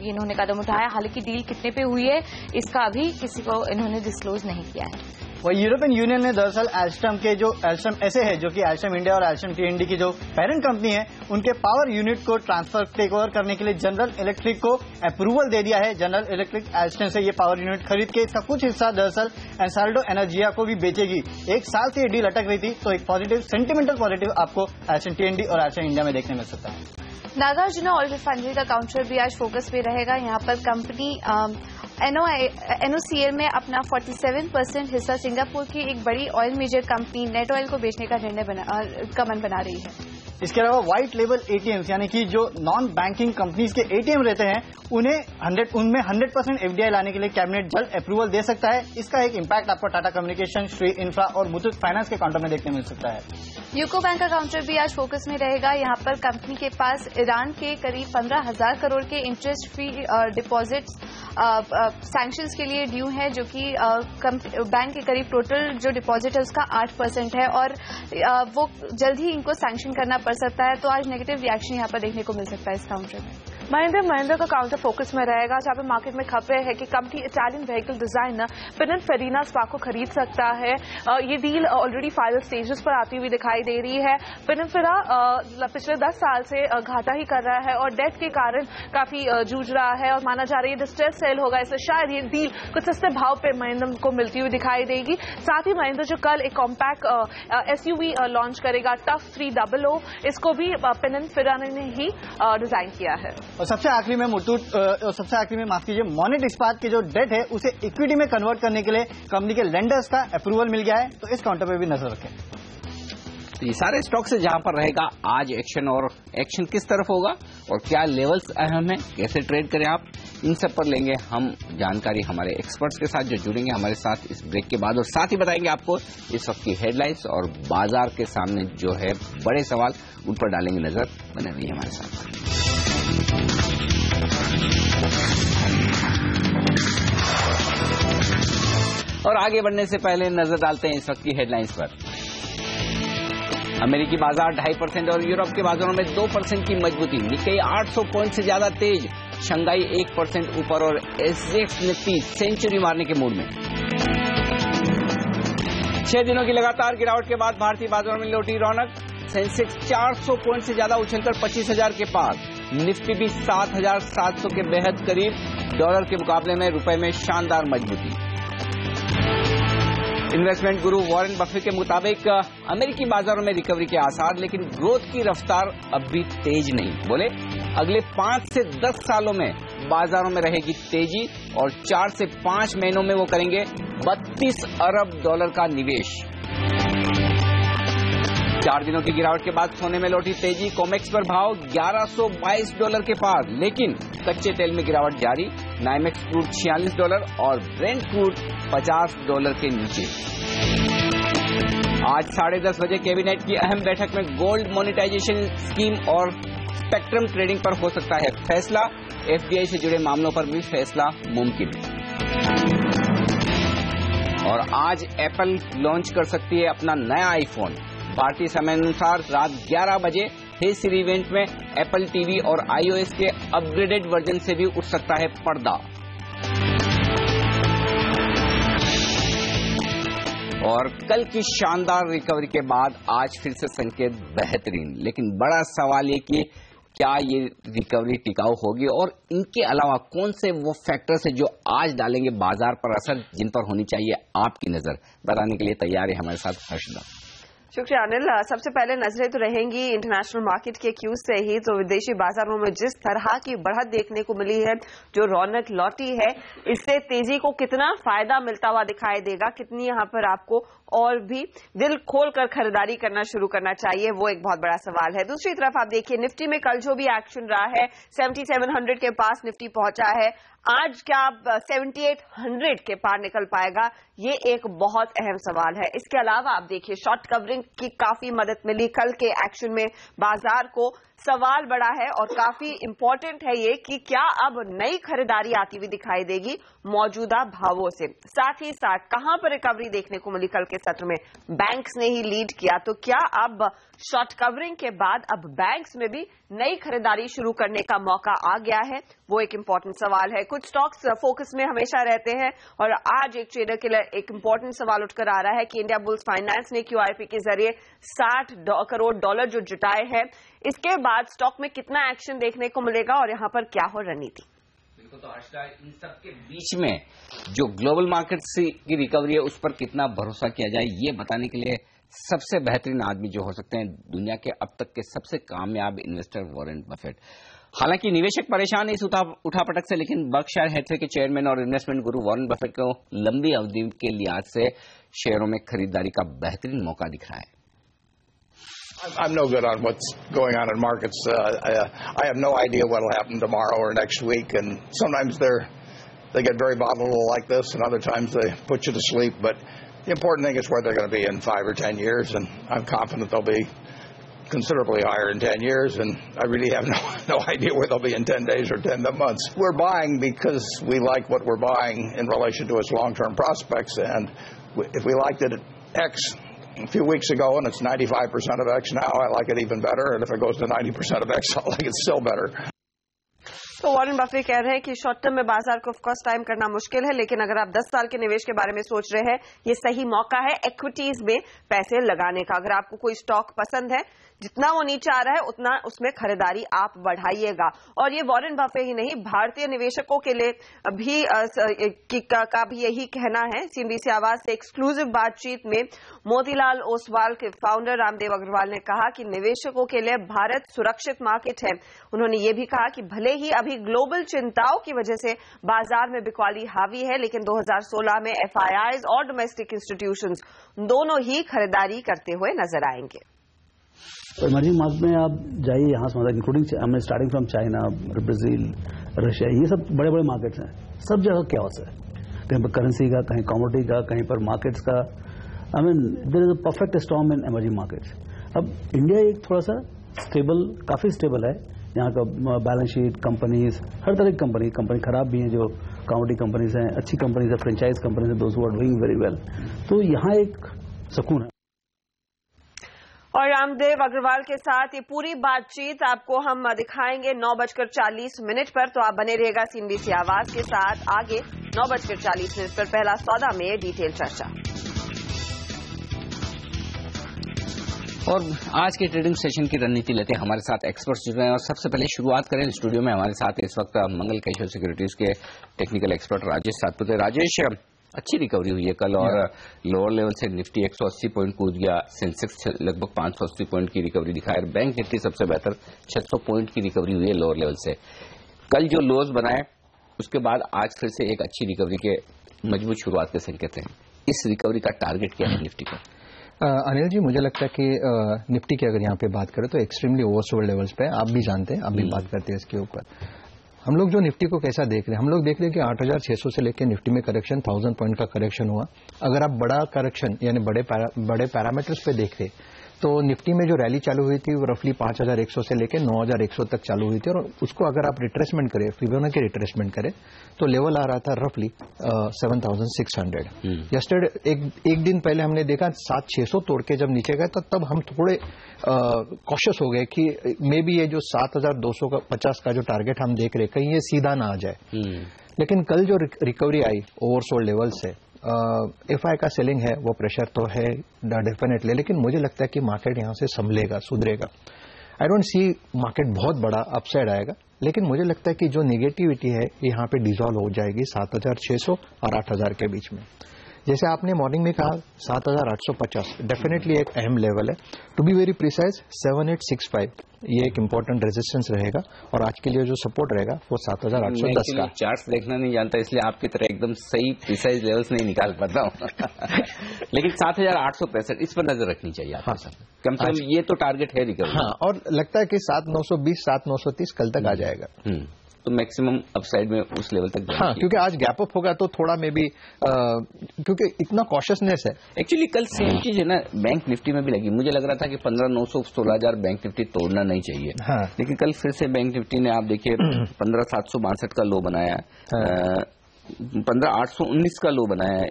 E: इन्होंने कदम उठाया। हालांकि डील कितने पे हुई है इसका अभी किसी को इन्होंने डिस्क्लोज नहीं किया है।
D: वह यूरोपियन यूनियन ने दरअसल एल्स्टम के जो एल्स्टम ऐसे है जो कि एल्स्टम इंडिया और एल्स्टम TND की जो पेरेंट कंपनी है उनके पावर यूनिट को ट्रांसफर टेक ओवर करने के लिए जनरल इलेक्ट्रिक को अप्रूवल दे दिया है। जनरल इलेक्ट्रिक एल्स्टम से ये पावर यूनिट खरीद के इसका कुछ हिस्सा दरअसल एंसाल्डो एनर्जिया को भी बेचेगी। 1 साल से ये डील अटक रही थी, तो एक पॉजिटिव सेंटिमेंटल पॉजिटिव आपको एल्स्टम TND और एल्स्टम इंडिया में देखने मिल सकता है।
G: नागार्जुना ऑयल रिफाइनरी का काउंटर भी आज फोकस पे रहेगा। यहाँ पर कंपनी NOCL में अपना 47% हिस्सा सिंगापुर की एक बड़ी oil major company net oil को बेचने का का मन बना रही है।
D: इसके अलावा व्हाइट लेबल ATMs यानी कि जो नॉन बैंकिंग कंपनीज के ATM रहते हैं उनमें 100% FDI लाने के लिए कैबिनेट जल्द अप्रूवल दे सकता है। इसका एक इम्पैक्ट आपको टाटा कम्युनिकेशन, श्री इंफ्रा और मुथूट फाइनेंस के काउंटर में देखने मिल सकता है।
G: यूको बैंक का काउंटर भी आज फोकस में रहेगा। यहाँ पर कंपनी के पास ईरान के करीब 15,000 करोड़ के इंटरेस्ट फ्री डिपॉजिट्स सैंक्शंस के लिए ड्यू है, जो कि बैंक के करीब टोटल जो डिपॉजिट है उसका 8% है और वो जल्द ही इनको सैंक्शन करना पड़ सकता है। तो आज नेगेटिव रिएक्शन यहाँ पर देखने को मिल सकता है इस काउंटर में।
F: महिंद्रा का काउंटर फोकस में रहेगा जहां पे मार्केट में खबरें है कि company Italian vehicle designer Pininfarina spa को खरीद सकता है। ये डील ऑलरेडी फाइनल स्टेजेस पर आती हुई दिखाई दे रही है। पिनिनफेरा पिछले 10 साल से घाटा ही कर रहा है और डेट के कारण काफी जूझ रहा है और माना जा रहा है डिस्ट्रेस सेल होगा, इसलिए शायद ये डील कुछ सस्ते भाव पे महिंद्रा को मिलती हुई दिखाई देगी। साथ ही महिंद्रा जो कल एक कॉम्पैक्ट SUV लॉन्च करेगा टफ 300, इसको भी पिनिनफेरा ने ही डिजाइन किया है।
D: और सबसे आखिरी में माफ कीजिए, मोनेट इस्पात की जो डेट है उसे इक्विटी में कन्वर्ट करने के लिए कंपनी के लेंडर्स का अप्रूवल मिल गया है, तो इस काउंटर पे भी नजर रखें।
B: तो ये सारे स्टॉक से जहां पर रहेगा आज एक्शन, और एक्शन किस तरफ होगा और क्या लेवल्स अहम है, कैसे ट्रेड करें आप, इन सब पर लेंगे हम जानकारी हमारे एक्सपर्ट्स के साथ जो जुड़ेंगे हमारे साथ इस ब्रेक के बाद, और साथ ही बताएंगे आपको इस वक्त की हेडलाइंस और बाजार के सामने जो है बड़े सवाल, उन पर डालेंगे नजर। बने रहिए हमारे साथ। और आगे बढ़ने से पहले नजर डालते हैं इस वक्त की हेडलाइंस पर। अमेरिकी बाजार 2.5% और यूरोप के बाजारों में 2% की मजबूती। निक्केई 800 पॉइंट से ज्यादा तेज, शंघाई 1% ऊपर और SGX निफ्टी सेंचुरी मारने के मूड में। 6 दिनों की लगातार गिरावट के बाद भारतीय बाजारों में लौटी रौनक। सेंसेक्स 400 पॉइंट से ज्यादा उछलकर 25,000 के पार। निफ्टी भी 7,700 के बेहद करीब। डॉलर के मुकाबले में रुपए में शानदार मजबूती। इन्वेस्टमेंट गुरु वॉरेन बफेट के मुताबिक अमेरिकी बाजारों में रिकवरी के आसार, लेकिन ग्रोथ की रफ्तार अब भी तेज नहीं। बोले अगले 5 से 10 सालों में बाजारों में रहेगी तेजी और 4 से 5 महीनों में वो करेंगे $32 अरब का निवेश। 4 दिनों की गिरावट के बाद सोने में लौटी तेजी। कॉमेक्स पर भाव $1122 के पार, लेकिन कच्चे तेल में गिरावट जारी। नाइमेक्स क्रूड $46 और ब्रेंट क्रूड $50 के नीचे। आज 10:30 बजे कैबिनेट की अहम बैठक में गोल्ड मोनेटाइजेशन स्कीम और स्पेक्ट्रम ट्रेडिंग पर हो सकता है फैसला। FDI से जुड़े मामलों पर भी फैसला मुमकिन। और आज एप्पल लॉन्च कर सकती है अपना नया आईफोन। भारतीय समय अनुसार रात 11 बजे हे सिरी इवेंट में एप्पल टीवी और iOS के अपग्रेडेड वर्जन से भी उठ सकता है पर्दा। और कल की शानदार रिकवरी के बाद आज फिर से संकेत बेहतरीन, लेकिन बड़ा सवाल ये कि क्या ये रिकवरी टिकाऊ होगी और इनके अलावा कौन से वो फैक्टर्स है जो आज डालेंगे बाजार पर असर, जिन पर होनी चाहिए आपकी नजर, बताने के लिए तैयार है हमारे साथ हर्षदा।
C: शुक्रिया अनिल। सबसे पहले नजरें तो रहेंगी इंटरनेशनल मार्केट के क्यूज से ही। तो विदेशी बाजारों में जिस तरह की बढ़त देखने को मिली है, जो रौनक लौटी है, इससे तेजी को कितना फायदा मिलता हुआ दिखाई देगा, कितनी यहां पर आपको और भी दिल खोलकर खरीदारी करना शुरू करना चाहिए, वो एक बहुत बड़ा सवाल है। दूसरी तरफ आप देखिए निफ्टी में कल जो भी एक्शन रहा है, 7700 के पास निफ्टी पहुंचा है। आज क्या 7800 के पार निकल पाएगा, ये एक बहुत अहम सवाल है। इसके अलावा आप देखिए शॉर्ट कवरिंग की काफी मदद मिली कल के एक्शन में बाजार को। सवाल बड़ा है और काफी इंपॉर्टेंट है ये कि क्या अब नई खरीदारी आती हुई दिखाई देगी मौजूदा भावों से। साथ ही साथ कहां पर रिकवरी देखने को मिली कल के सत्र में, बैंक्स ने ही लीड किया। तो क्या अब शॉर्ट कवरिंग के बाद अब बैंक्स में भी नई खरीदारी शुरू करने का मौका आ गया है, वो एक इंपॉर्टेंट सवाल है। कुछ स्टॉक्स फोकस में हमेशा रहते हैं और आज एक ट्रेडर के लिए एक इंपॉर्टेंट सवाल उठकर आ रहा है कि इंडिया बुल्स फाइनेंस ने QIP के जरिए $60 करोड़ जो जुटाए हैं, इसके बाद स्टॉक में कितना एक्शन देखने को मिलेगा और यहां पर क्या हो रणनीति।
B: बिल्कुल, तो हर्षदा इन सब के बीच में जो ग्लोबल मार्केट की रिकवरी है उस पर कितना भरोसा किया जाए, ये बताने के लिए सबसे बेहतरीन आदमी जो हो सकते हैं दुनिया के अब तक के सबसे कामयाब इन्वेस्टर वॉरेन बफेट। हालांकि निवेशक परेशान है इस उठापटक से, लेकिन बर्कशायर हैथवे के चेयरमैन और इन्वेस्टमेंट गुरु वॉरेन बफेट को लंबी अवधि के लिहाज से शेयरों में खरीदारी का बेहतरीन मौका दिख रहा है।
H: I'm no good on what's going on in markets. I have no idea what will happen tomorrow or next week, and sometimes they get very volatile like this, and other times they put you to sleep. But the important thing is where they're going to be in 5 or 10 years, and I'm confident they'll be considerably higher in 10 years, and I really have no idea where they'll be in 10 days or 10 months. We're buying because we like what we're buying in relation to its long-term prospects, and if we liked it at X a few weeks ago and it's 95% of X now, I like it even better, and if it goes to 90% of X, I like it still better.
C: तो Warren Buffett कह रहे हैं कि short term में बाजार को of course time करना मुश्किल है, लेकिन अगर आप 10 साल के निवेश के बारे में सोच रहे हैं, ये सही मौका है इक्विटीज में पैसे लगाने का। अगर आपको कोई स्टॉक पसंद है, जितना वो नीचे आ रहा है उतना उसमें खरीदारी आप बढ़ाइएगा। और ये वॉरेन बफेट ही नहीं, भारतीय निवेशकों के लिए भी का भी यही कहना है। CNBC आवाज से एक्सक्लूसिव बातचीत में मोतीलाल ओसवाल के फाउंडर रामदेव अग्रवाल ने कहा कि निवेशकों के लिए भारत सुरक्षित मार्केट है। उन्होंने ये भी कहा कि भले ही अभी ग्लोबल चिंताओं की वजह से बाजार में बिकवाली हावी है, लेकिन 2016 में FIIs और डोमेस्टिक इंस्टीट्यूशंस दोनों ही खरीदारी करते हुए नजर आएंगे।
I: तो इमर्जिंग मार्केट में आप जाइए, यहाँ से मतलब including starting from China, Brazil, Russia, ये सब बड़े बड़े मार्केट्स हैं। सब जगह क्या है, कहीं पर करेंसी का, कहीं कमोडिटी का, कहीं पर मार्केट्स का। I mean there is a perfect storm in emerging markets. अब इंडिया एक थोड़ा सा स्टेबल, काफी स्टेबल है। यहाँ का बैलेंस शीट, कंपनीज, हर तरह की कंपनी खराब भी हैं, जो कमोडिटी कंपनीज हैं, अच्छी कंपनीज है, फ्रेंचाइज कंपनीज है, those who are doing very well. तो यहाँ एक सुकून है।
C: और रामदेव अग्रवाल के साथ ये पूरी बातचीत आपको हम दिखाएंगे 9:40 पर, तो आप बने रहिएगा CNBC आवाज के साथ। आगे 9:40 पर पहला सौदा में डिटेल चर्चा।
B: और आज के ट्रेडिंग सेशन की रणनीति लेते हैं, हमारे साथ एक्सपर्ट्स जुड़ रहे हैं। और सबसे पहले शुरुआत करें स्टूडियो में हमारे साथ इस वक्त मंगल कैशियर सिक्योरिटीज के टेक्निकल एक्सपर्ट राजेश सातपुत। राजेश, अच्छी रिकवरी हुई है कल और लोअर लेवल से निफ्टी 180 पॉइंट कूद गया, सेंसेक्स लगभग 580 पॉइंट की रिकवरी दिखाया, बैंक निफ्टी सबसे बेहतर 600 पॉइंट की रिकवरी हुई है लोअर लेवल से। कल जो लोज बनाए उसके बाद आज फिर से एक अच्छी रिकवरी के मजबूत शुरुआत के संकेत हैं। इस रिकवरी का टारगेट क्या है निफ्टी का?
J: अनिल जी, मुझे लगता है कि निफ्टी की अगर यहाँ पे बात करें तो एक्सट्रीमली ओवरसोल्ड लेवल्स पे, आप भी जानते हैं, आप भी बात करते हैं इसके ऊपर। हम लोग जो निफ्टी को कैसा देख रहे हैं, हम लोग देख रहे हैं कि 8600 से लेकर निफ्टी में करेक्शन 1000 पॉइंट का करेक्शन हुआ। अगर आप बड़ा करेक्शन यानी बड़े पैरामीटर्स पे देख रहे तो निफ्टी में जो रैली चालू हुई थी वो रफली 5100 से लेकर 9100 तक चालू हुई थी, और उसको अगर आप रिट्रेसमेंट करें, फिबोनाची की रिट्रेसमेंट करें तो लेवल आ रहा था रफली 7600। यस्टरडे एक दिन पहले हमने देखा 7600 तोड़ के जब नीचे गए तो तब हम थोड़े कॉशियस हो गए कि मे बी ये जो 7250 का जो टारगेट हम देख रहे कहीं ये सीधा ना आ जाए। लेकिन कल जो रिकवरी आई ओवरसोल्ड लेवल से, एफआई का सेलिंग है, वो प्रेशर तो है डेफिनेटली, लेकिन मुझे लगता है कि मार्केट यहां से संभलेगा, सुधरेगा। आई डोंट सी मार्केट बहुत बड़ा अपसाइड आएगा, लेकिन मुझे लगता है कि जो निगेटिविटी है यहाँ पे डिसॉल्व हो जाएगी 7,600 और 8,000 के बीच में। जैसे आपने मॉर्निंग में कहा 7,850 डेफिनेटली एक अहम लेवल है। टू बी वेरी प्रिसाइज 7,865 ये एक इंपॉर्टेंट रेजिस्टेंस रहेगा, और आज के लिए जो सपोर्ट रहेगा वो 7,810 का।
B: चार्ट्स देखना नहीं जानता, इसलिए आपकी तरह एकदम सही प्रिसाइज लेवल्स नहीं निकाल पाता हूँ लेकिन 7,865 इस पर नजर रखनी चाहिए आपको। हाँ, कम से कम ये तो टारगेट है रिकवरी।
J: हाँ, और लगता है कि 7,920 7,930 कल तक आ जाएगा।
B: तो मैक्सिमम अपसाइड में उस लेवल तक।
J: हाँ, क्योंकि आज गैप अप होगा तो थोड़ा में भी क्योंकि इतना कॉशियसनेस है।
B: एक्चुअली कल सेम चीज है ना बैंक निफ्टी में भी लगी। मुझे लग रहा था कि 15,900 16,000 बैंक निफ्टी तोड़ना नहीं चाहिए। हाँ। लेकिन कल फिर से बैंक निफ्टी ने आप देखिए 15,762 का लो बनाया, 15,819 का लो बनाया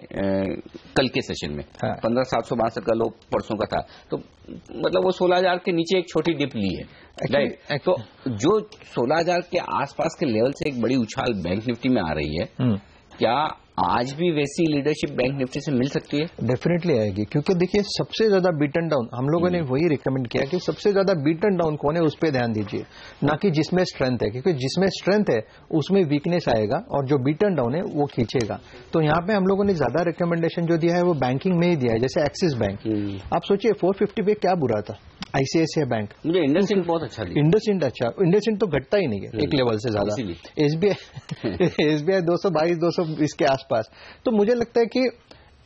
B: कल के सेशन में। हाँ। 15,762 का लो परसों का था, तो मतलब वो 16,000 के नीचे एक छोटी डिप ली है, राइट। तो जो 16,000 के आसपास के लेवल से एक बड़ी उछाल बैंक निफ्टी में आ रही है, क्या आज भी वैसी लीडरशिप बैंक निफ्टी से मिल सकती है?
J: डेफिनेटली आएगी, क्योंकि देखिए सबसे ज्यादा बीटन डाउन हम लोगों ने वही रिकमेंड किया कि सबसे ज्यादा बीटन डाउन कौन है उस पर ध्यान दीजिए, ना कि जिसमें स्ट्रेंथ है, क्योंकि जिसमें स्ट्रेंथ है उसमें वीकनेस आएगा और जो बीटन डाउन है वो खींचेगा। तो यहाँ पे हम लोगों ने ज्यादा रिकमेंडेशन जो दिया है वो बैंकिंग में ही दिया है, जैसे एक्सिस बैंक। आप सोचिए 450 पे क्या बुरा था, आईसीआईसीआई बैंक।
B: मुझे इंडसइंड बहुत अच्छा लगा।
J: इंडसइंड अच्छा, इंडसइंड तो घटता ही नहीं है एक लेवल से ज्यादा। एसबीआई 222 220 के आसपास। तो मुझे लगता है कि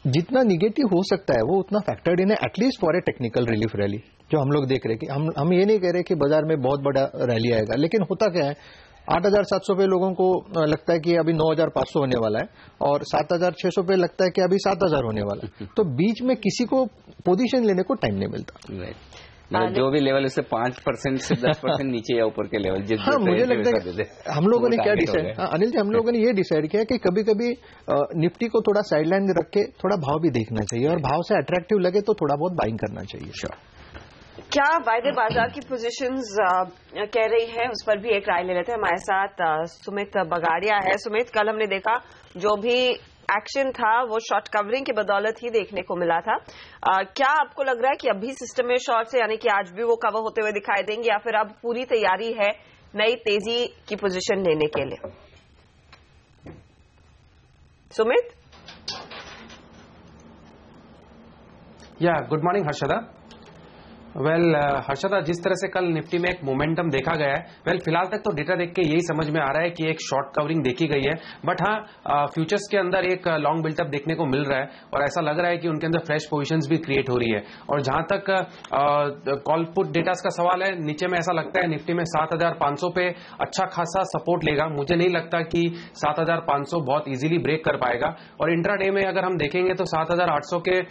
J: जितना निगेटिव हो सकता है वो उतना फैक्टर्ड इन है, at least for a technical relief rally जो हम लोग देख रहे हैं। कि हम ये नहीं कह रहे कि बाजार में बहुत बड़ा रैली आएगा, लेकिन होता क्या है 8,700 पे लोगों को लगता है कि अभी 9,500 होने वाला है, और 7,600 पे लगता है कि अभी 7,000 होने वाला है। तो बीच में किसी को पोजीशन लेने को टाइम नहीं मिलता।
B: जो भी लेवल उससे 5% से 10% नीचे या ऊपर के लेवल जिस।
J: हाँ, मुझे लगता है हम लोगों ने क्या डिसाइड, अनिल जी, हम लोगों ने ये डिसाइड किया कि कभी कभी निफ्टी को थोड़ा साइडलाइन रख के थोड़ा भाव भी देखना चाहिए, और भाव से अट्रैक्टिव लगे तो थोड़ा बहुत बाइंग करना चाहिए। श्योर।
C: क्या वायदे बाजार की पोजीशंस कह रही है, उस पर भी एक राय ले लेते हैं। हमारे साथ सुमित बगाड़िया है। सुमित, कल हमने देखा जो भी एक्शन था वो शॉर्ट कवरिंग की बदौलत ही देखने को मिला था। क्या आपको लग रहा है कि अभी सिस्टम में शॉर्ट से, यानी कि आज भी वो कवर होते हुए दिखाई देंगे, या फिर अब पूरी तैयारी है नई तेजी की पोजीशन लेने के लिए? सुमित।
K: या गुड मॉर्निंग हर्षदा। हर्षदा, जिस तरह से कल निफ्टी में एक मोमेंटम देखा गया है, फिलहाल तक तो डेटा देख के यही समझ में आ रहा है कि एक शॉर्ट कवरिंग देखी गई है। बट हाँ, फ्यूचर्स के अंदर एक लॉन्ग बिल्टअप देखने को मिल रहा है, और ऐसा लग रहा है कि उनके अंदर फ्रेश पोजीशंस भी क्रिएट हो रही है। और जहां तक कॉल पुट डेटास का सवाल है, नीचे में ऐसा लगता है निफ्टी में 7,500 पे अच्छा खासा सपोर्ट लेगा। मुझे नहीं लगता कि 7,500 बहुत इजीली ब्रेक कर पाएगा। और इंट्राडे में अगर हम देखेंगे तो 7,800 के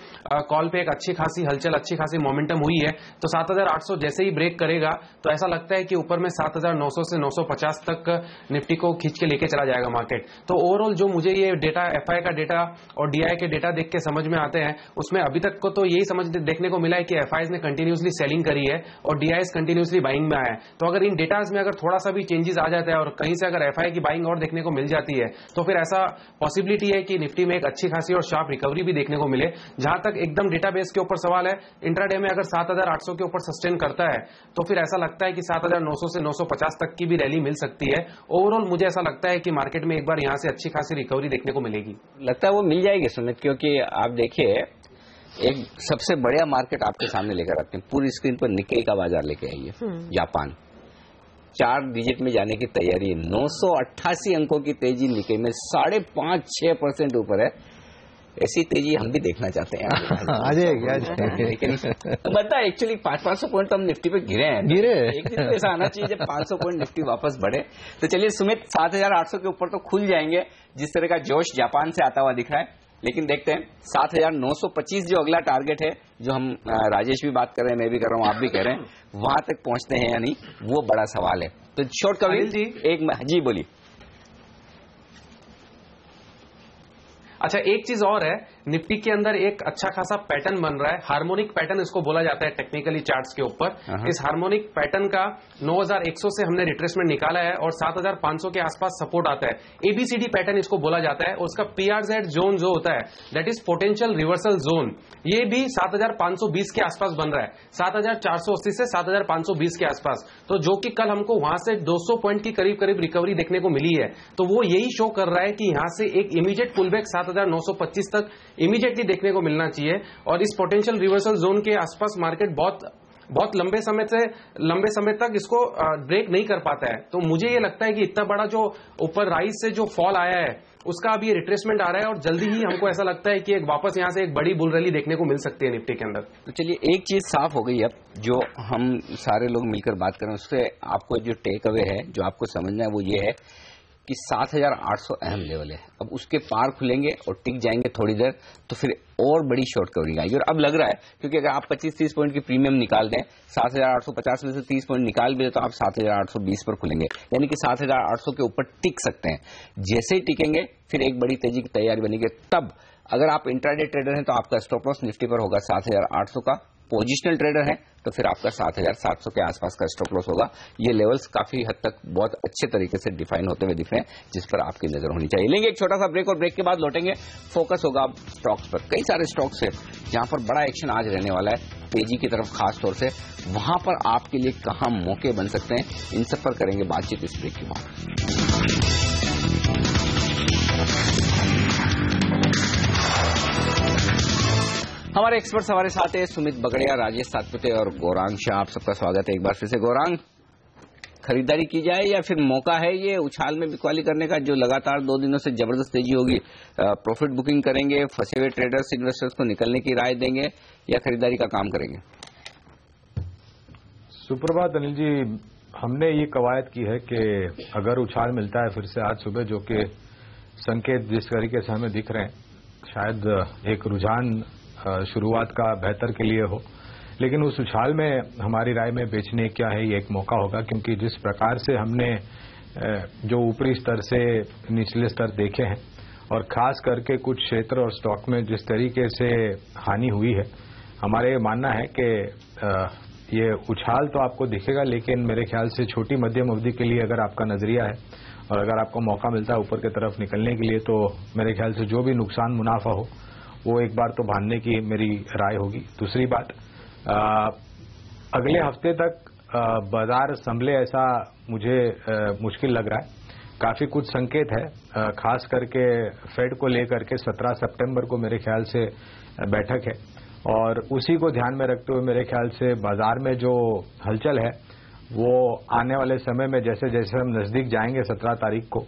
K: कॉल पे एक अच्छी खासी हलचल, अच्छी खासी मोमेंटम हुई है। तो 7,800 जैसे ही ब्रेक करेगा तो ऐसा लगता है कि ऊपर में 7,900 से 950 तक निफ्टी को खींच के लेके चला जाएगा मार्केट। तो ओवरऑल जो मुझे ये डेटा, एफआई का डेटा और डीआई के डेटा देख के समझ में आते हैं, उसमें अभी तक को तो यही समझ देखने को मिला है कि एफआईज ने कंटिन्यूसली सेलिंग करी है और डीआईज कंटिन्यूसली बाइंग में आया है। तो अगर इन डेटाज में अगर थोड़ा सा भी चेंजेस आ जाता है और कहीं से अगर एफआई की बाइंग और देखने को मिल जाती है, तो फिर ऐसा पॉसिबिलिटी है कि निफ्टी में एक अच्छी खासी और शार्प रिकवरी भी देखने को मिले। जहां तक एकदम डेटाबेस के ऊपर सवाल है, इंट्राडे में अगर 7,800 के ऊपर सस्टेन करता है तो फिर ऐसा लगता है कि 7,900 से 950 तक की भी रैली मिल सकती है। ओवरऑल मुझे ऐसा लगता है कि मार्केट में एक बार यहां से अच्छी खासी रिकवरी देखने को मिलेगी।
B: लगता है वो मिल जाएगी सुमित, क्योंकि आप देखिए एक सबसे बढ़िया मार्केट आपके सामने लेकर आते हैं। पूरी स्क्रीन पर निक्केई का बाजार लेके आई है। जापान 4 डिजिट में जाने की तैयारी है। 988 अंकों की तेजी निक्केई में 5.5-6% ऊपर है। ऐसी तेजी हम भी देखना चाहते हैं।
J: आ जाएगी।
B: लेकिन बता एक्चुअली 500-500 पॉइंट तो हम निफ्टी पे गिरे हैं। एक दिन तो ऐसा आना चाहिए जब 500 पॉइंट निफ्टी वापस बढ़े। तो चलिए सुमित, 7,800 के ऊपर तो खुल जाएंगे, जिस तरह का जोश जापान से आता हुआ दिख रहा है। लेकिन देखते हैं 7,925 जो अगला टारगेट है, जो हम राजेश भी बात कर रहे हैं, मैं भी कर रहा हूं, आप भी कह रहे हैं, वहां तक पहुंचते हैं या नहीं, वो बड़ा सवाल है। तो शॉर्ट कवरिंग जी बोलिए।
K: अच्छा, एक चीज और है, निफ्टी के अंदर एक अच्छा खासा पैटर्न बन रहा है, हार्मोनिक पैटर्न इसको बोला जाता है टेक्निकली चार्ट्स के ऊपर। इस हार्मोनिक पैटर्न का 9100 से हमने रिट्रेसमेंट निकाला है और 7500 के आसपास सपोर्ट आता है। एबीसीडी पैटर्न इसको बोला जाता है और उसका पीआरजेड जोन जो होता है that is potential reversal zone, ये भी 7520 के आसपास बन रहा है, 7480 से 7520 के आसपास। तो जो कि कल हमको वहां से 200 पॉइंट की करीब करीब रिकवरी देखने को मिली है, तो वो यही शो कर रहा है कि यहां से एक इमीडिएट पुलबैक 7925 तक इमीडिएटली देखने को मिलना चाहिए और इस पोटेंशियल रिवर्सल जोन के आसपास मार्केट बहुत लंबे समय तक इसको ब्रेक नहीं कर पाता है। तो मुझे ये लगता है कि इतना बड़ा जो ऊपर राइज से जो फॉल आया है उसका अभी रिट्रेसमेंट आ रहा है और जल्दी ही हमको ऐसा लगता है कि एक वापस यहां से एक बड़ी बुल रैली देखने को मिल सकती है निफ्टी के अंदर।
B: तो चलिए एक चीज साफ हो गई अब जो हम सारे लोग मिलकर बात कर रहे हैं उससे आपको जो टेक अवे है जो आपको समझना है वो ये है कि 7800 अहम लेवल है। अब उसके पार खुलेंगे और टिक जाएंगे थोड़ी देर तो फिर और बड़ी शॉर्ट कवरिंग आएगी। और अब लग रहा है क्योंकि अगर आप 25-30 पॉइंट की प्रीमियम निकाल दें, 7850 में से 30 पॉइंट निकाल भी तो आप 7820 पर खुलेंगे, यानी कि 7800 के ऊपर टिक सकते हैं। जैसे ही टिकेंगे फिर एक बड़ी तेजी की तैयारी बनेगी। तब अगर आप इंट्राडे ट्रेडर हैं तो आपका स्टॉप लॉस निफ्टी पर होगा 7800 का, पोजिशनल ट्रेडर है तो फिर आपका 7700 के आसपास का स्टॉप लॉस होगा। ये लेवल्स काफी हद तक बहुत अच्छे तरीके से डिफाइन होते हुए दिख रहे हैं जिस पर आपकी नजर होनी चाहिए। लेंगे एक छोटा सा ब्रेक और ब्रेक के बाद लौटेंगे, फोकस होगा अब स्टॉक्स पर। कई सारे स्टॉक्स है जहां पर बड़ा एक्शन आज रहने वाला है तेजी की तरफ, खास तौर से वहां पर आपके लिए कहां मौके बन सकते हैं, इन सब पर करेंगे बातचीत इस ब्रेक के बाद। हमारे एक्सपर्ट्स हमारे साथ है सुमित बगड़िया, राजेश सातपुते और गौरांग शाह। आप सबका स्वागत है एक बार फिर से। गौरांग, खरीदारी की जाए या फिर मौका है ये उछाल में बिकवाली करने का जो लगातार 2 दिनों से जबरदस्त तेजी होगी? प्रॉफिट बुकिंग करेंगे, फंसे हुए ट्रेडर्स इन्वेस्टर्स को निकलने की राय देंगे या खरीदारी का काम करेंगे?
L: सुप्रभात अनिल जी, हमने ये कवायद की है कि अगर उछाल मिलता है फिर से आज सुबह, जो कि संकेत जिस तरीके से हमें दिख रहे हैं, शायद एक रुझान शुरुआत का बेहतर के लिए हो, लेकिन उस उछाल में हमारी राय में बेचने क्या है ये एक मौका होगा। क्योंकि जिस प्रकार से हमने जो ऊपरी स्तर से निचले स्तर देखे हैं और खास करके कुछ क्षेत्र और स्टॉक में जिस तरीके से हानि हुई है, हमारे मानना है कि ये उछाल तो आपको दिखेगा, लेकिन मेरे ख्याल से छोटी मध्यम अवधि के लिए अगर आपका नजरिया है और अगर आपको मौका मिलता है ऊपर की तरफ निकलने के लिए, तो मेरे ख्याल से जो भी नुकसान मुनाफा हो वो एक बार तो भानने की मेरी राय होगी। दूसरी बात, अगले हफ्ते तक बाजार संभले ऐसा मुझे मुश्किल लग रहा है। काफी कुछ संकेत है, खास करके फेड को लेकर के 17 सितंबर को मेरे ख्याल से बैठक है और उसी को ध्यान में रखते हुए मेरे ख्याल से बाजार में जो हलचल है वो आने वाले समय में जैसे जैसे हम नजदीक जाएंगे 17 तारीख को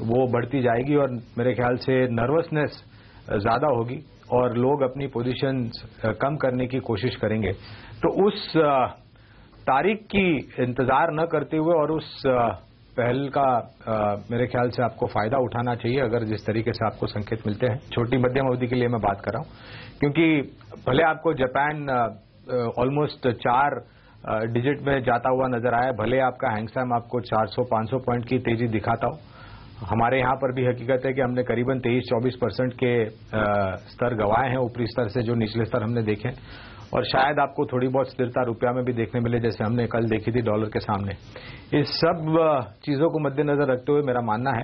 L: वो बढ़ती जाएगी और मेरे ख्याल से नर्वसनेस ज्यादा होगी और लोग अपनी पोजीशन कम करने की कोशिश करेंगे। तो उस तारीख की इंतजार न करते हुए और उस पहल का मेरे ख्याल से आपको फायदा उठाना चाहिए अगर जिस तरीके से आपको संकेत मिलते हैं। छोटी मध्यम अवधि के लिए मैं बात कर रहा हूं, क्योंकि भले आपको जापान ऑलमोस्ट 4 डिजिट में जाता हुआ नजर आया, भले आपका हैंगसेम आपको 400-500 पॉइंट की तेजी दिखाता हो, हमारे यहां पर भी हकीकत है कि हमने करीबन 23-24% के स्तर गंवाए हैं ऊपरी स्तर से जो निचले स्तर हमने देखे, और शायद आपको थोड़ी बहुत स्थिरता रुपया में भी देखने मिले जैसे हमने कल देखी थी डॉलर के सामने। इस सब चीजों को मद्देनजर रखते हुए मेरा मानना है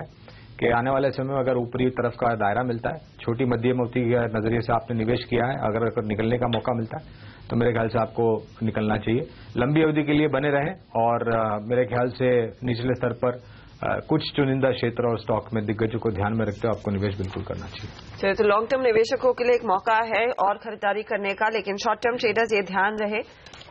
L: कि आने वाले समय में अगर ऊपरी तरफ का दायरा मिलता है, छोटी मध्यम अवधि के नजरिए से आपने निवेश किया है, अगर निकलने का मौका मिलता है तो मेरे ख्याल से आपको निकलना चाहिए। लंबी अवधि के लिए बने रहें और मेरे ख्याल से निचले स्तर पर कुछ चुनिंदा क्षेत्र और स्टॉक में दिग्गजों को ध्यान में रखते हुए आपको निवेश बिल्कुल करना चाहिए।
C: चलिए, तो लॉन्ग टर्म निवेशकों के लिए एक मौका है और खरीदारी करने का, लेकिन शॉर्ट टर्म ट्रेडर्स ये ध्यान रहे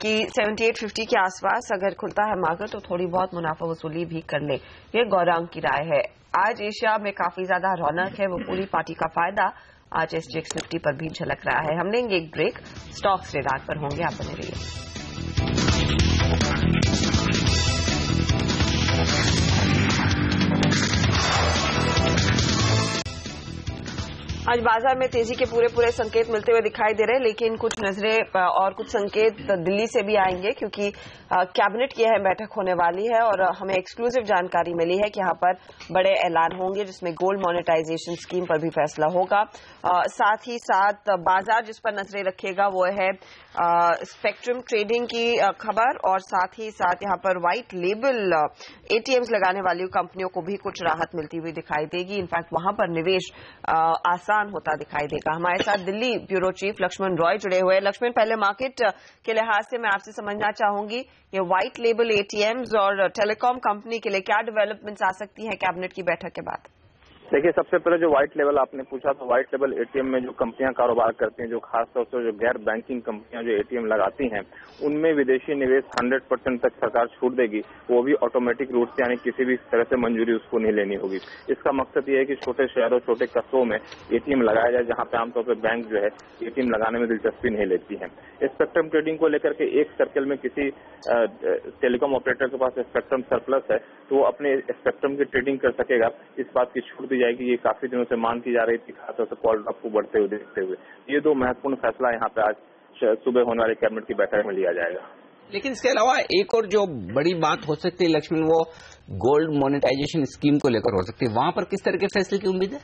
C: कि 7850 के आसपास अगर खुलता है मार्केट तो थोड़ी बहुत मुनाफा वसूली भी कर ले। ये गौरांग की राय है। आज एशिया में काफी ज्यादा रौनक है, वो पूरी पार्टी का फायदा आज SGX निफ्टी पर भी झलक रहा है। हम लेंगे एक ब्रेक, स्टॉक्स रेडार पर होंगे, आप बने रहिए। आज बाजार में तेजी के पूरे संकेत मिलते हुए दिखाई दे रहे हैं, लेकिन कुछ नजरें और कुछ संकेत दिल्ली से भी आएंगे क्योंकि कैबिनेट की अहम बैठक होने वाली है और हमें एक्सक्लूसिव जानकारी मिली है कि यहाँ पर बड़े ऐलान होंगे जिसमें गोल्ड मोनेटाइजेशन स्कीम पर भी फैसला होगा। साथ ही साथ बाजार जिस पर नजरें रखेगा वो है स्पेक्ट्रम ट्रेडिंग की खबर और साथ ही साथ यहाँ पर व्हाइट लेबल एटीएम्स लगाने वाली कंपनियों को भी कुछ राहत मिलती हुई दिखाई देगी। इनफैक्ट वहां पर निवेश आसान होता दिखाई देगा। हमारे साथ दिल्ली ब्यूरो चीफ लक्ष्मण रॉय जुड़े हुए हैं। लक्ष्मण, पहले मार्केट के लिहाज से मैं आपसे समझना चाहूंगी ये व्हाइट लेबल एटीएम्स और टेलीकॉम कंपनी के लिए क्या डेवलपमेंट्स आ सकती हैं कैबिनेट की बैठक के बाद?
M: देखिए, सबसे पहले जो व्हाइट लेवल आपने पूछा तो व्हाइट लेवल एटीएम में जो कंपनियां कारोबार करती हैं, जो खासतौर से जो गैर बैंकिंग कंपनियां जो एटीएम लगाती हैं, उनमें विदेशी निवेश 100% तक सरकार छूट देगी, वो भी ऑटोमेटिक रूट से, यानी किसी भी तरह से मंजूरी उसको नहीं लेनी होगी। इसका मकसद ये है कि छोटे शहरों, छोटे कस्बों में एटीएम लगाया जाए जहां पे आमतौर पर बैंक जो है एटीएम लगाने में दिलचस्पी नहीं लेती है। स्पेक्ट्रम ट्रेडिंग को लेकर के एक सर्कल में किसी टेलीकॉम ऑपरेटर के पास स्पेक्ट्रम सरप्लस है तो वो अपने स्पेक्ट्रम की ट्रेडिंग कर सकेगा। इस बात की छूट दी जाएगी। ये काफी दिनों से मांग की जा रही थी, खासतौर से कॉल ड्रॉप को बढ़ते हुए देखते हुए। ये दो महत्वपूर्ण फैसला यहाँ पे आज सुबह होने वाली कैबिनेट की बैठक में लिया जाएगा।
B: लेकिन इसके अलावा एक और जो बड़ी बात हो सकती है लक्ष्मण, वो गोल्ड मोनेटाइजेशन स्कीम को लेकर हो सकती है। वहां पर किस तरह के फैसले की उम्मीद है?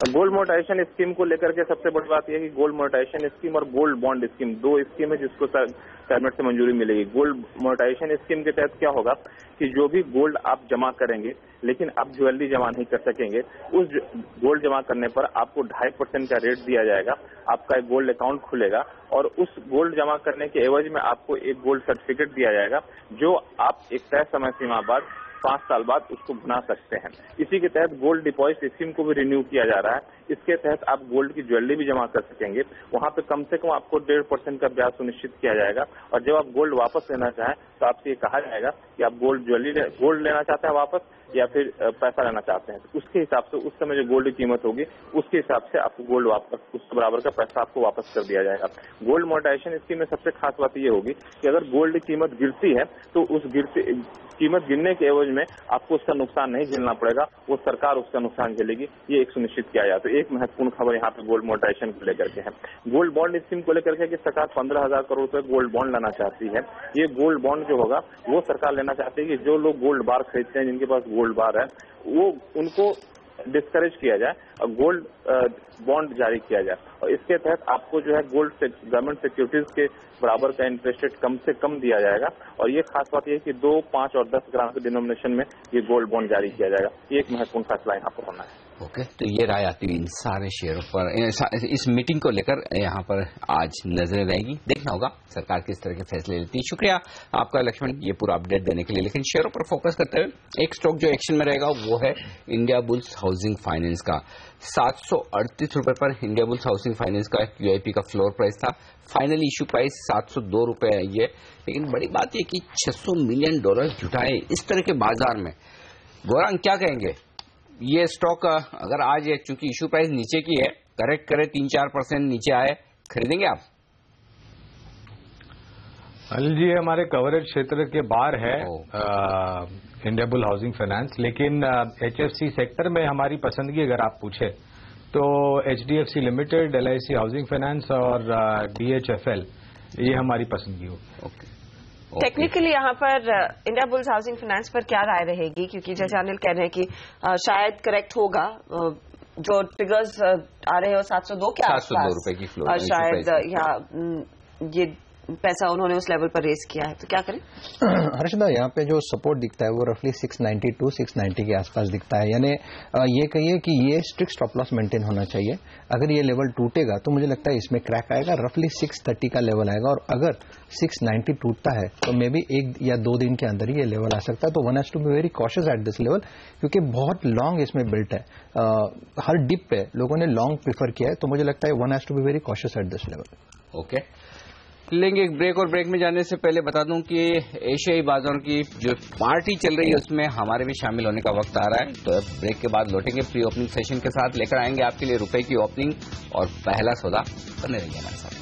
M: गोल्ड मोनेटाइजेशन स्कीम को लेकर के सबसे बड़ी बात यह है कि गोल्ड मोनेटाइजेशन स्कीम और गोल्ड बॉन्ड स्कीम, दो स्कीम है जिसको कैबिनेट से मंजूरी मिलेगी। गोल्ड मोनेटाइजेशन स्कीम के तहत क्या होगा कि जो भी गोल्ड आप जमा करेंगे लेकिन आप ज्वेलरी जमा नहीं कर सकेंगे, उस गोल्ड जमा करने पर आपको 2.5% का रेट दिया जाएगा। आपका एक गोल्ड अकाउंट खुलेगा और उस गोल्ड जमा करने के एवज में आपको एक गोल्ड सर्टिफिकेट दिया जाएगा जो आप एक तय समय सीमा बाद 5 साल बाद उसको बना सकते हैं। इसी के तहत गोल्ड डिपॉजिट स्कीम को भी रिन्यू किया जा रहा है। इसके तहत आप गोल्ड की ज्वेलरी भी जमा कर सकेंगे। वहां पे कम से कम आपको 1.5% का ब्याज सुनिश्चित किया जाएगा और जब आप गोल्ड वापस लेना चाहें तो आपसे ये कहा जाएगा कि आप गोल्ड लेना चाहते हैं वापस या फिर पैसा लेना चाहते हैं। तो उसके हिसाब से उस समय जो गोल्ड की कीमत होगी उसके हिसाब से आपको गोल्ड वापस, उसके बराबर का पैसा आपको वापस कर दिया जाएगा। गोल्ड मोनेटाइजेशन स्कीम में सबसे खास बात ये होगी कि अगर गोल्ड की कीमत गिरती है तो उस कीमत गिरने के एवज में आपको उसका नुकसान नहीं झेलना पड़ेगा, वो सरकार उसका नुकसान झेलेगी। ये एक सुनिश्चित किया जाए। तो एक महत्वपूर्ण खबर यहाँ पे गोल्ड मोनेटाइजेशन को लेकर के है। गोल्ड बॉन्ड स्कीम को लेकर के कि सरकार 15,000 करोड़ रुपए गोल्ड बॉन्ड लाना चाहती है। ये गोल्ड बॉन्ड जो होगा वो सरकार लेना चाहती है कि जो लोग गोल्ड बार खरीदते हैं, जिनके पास गोल्ड बार है, वो उनको डिस्करेज किया जाए और गोल्ड बॉन्ड जारी किया जाए। और इसके तहत आपको जो है गोल्ड गवर्नमेंट सिक्योरिटीज के बराबर का इंटरेस्ट रेट कम से कम दिया जाएगा। और ये खास बात यह है कि 2, 5 और 10 ग्राम के डिनोमिनेशन में ये गोल्ड बॉन्ड जारी किया जाएगा। ये एक महत्वपूर्ण फैसला यहाँ पर होना है।
B: ओके, तो ये राय आती हुई इन सारे शेयरों पर, इस मीटिंग को लेकर यहाँ पर आज नजरें रहेगी। देखना होगा सरकार किस तरह के फैसले लेती है। शुक्रिया आपका लक्ष्मण ये पूरा अपडेट देने के लिए। लेकिन शेयरों पर फोकस करते हुए एक स्टॉक जो एक्शन में रहेगा वो है इंडिया बुल्स हाउसिंग फाइनेंस का। 738 रुपए पर इंडिया बुल्स हाउसिंग फाइनेंस का यूआईपी का फ्लोर प्राइस था। फाइनल इश्यू प्राइस 702 रुपए है ये। लेकिन बड़ी बात यह कि $600 मिलियन जुटाए इस तरह के बाजार में। गौरांग क्या कहेंगे? ये स्टॉक अगर आज चूंकि इश्यू प्राइस नीचे की है, करेक्ट करे 3-4% नीचे आए, खरीदेंगे आप?
L: अनिल जी, हमारे कवरेज क्षेत्र के बाहर है इंडिया बुल हाउसिंग फाइनेंस, लेकिन एचएफसी सेक्टर में हमारी पसंदगी अगर आप पूछे तो HDFC limited, LIC housing finance और डीएचएफएल, ये हमारी पसंदगी होगी।
C: टेक्निकली यहाँ पर इंडिया बुल्स हाउसिंग फाइनेंस पर क्या राय रहेगी? क्योंकि जैसे अनिल कह रहे हैं कि शायद करेक्ट होगा, जो फिगर्स आ रहे हो 702 के आसपास, 702 रुपए की फ्लोर शायद यहाँ ये पैसा उन्होंने उस लेवल पर रेस किया है, तो क्या करें?
J: हर्षदा, यहाँ पे जो सपोर्ट दिखता है वो रफली 692, 690 के आसपास दिखता है। यानी ये कहिए कि ये स्ट्रिक्ट स्टॉप लॉस मेंटेन होना चाहिए। अगर ये लेवल टूटेगा तो मुझे लगता है इसमें क्रैक आएगा, रफली 630 का लेवल आएगा। और अगर 690 टूटता है तो मे बी 1 या 2 दिन के अंदर ही ये लेवल आ सकता है। तो one has to be very cautious at this level, क्योंकि बहुत लॉन्ग इसमें बिल्ट है। हर डिप पे लोगों ने लॉन्ग प्रीफर किया है, तो मुझे लगता है one has to be very cautious at this level.
B: Okay, लेंगे एक ब्रेक। और ब्रेक में जाने से पहले बता दूं कि एशियाई बाजारों की जो पार्टी चल रही है उसमें हमारे भी शामिल होने का वक्त आ रहा है। तो ब्रेक के बाद लौटेंगे प्री ओपनिंग सेशन के साथ, लेकर आएंगे आपके लिए रुपए की ओपनिंग और पहला सौदा। बने रहिए हमारे साथ।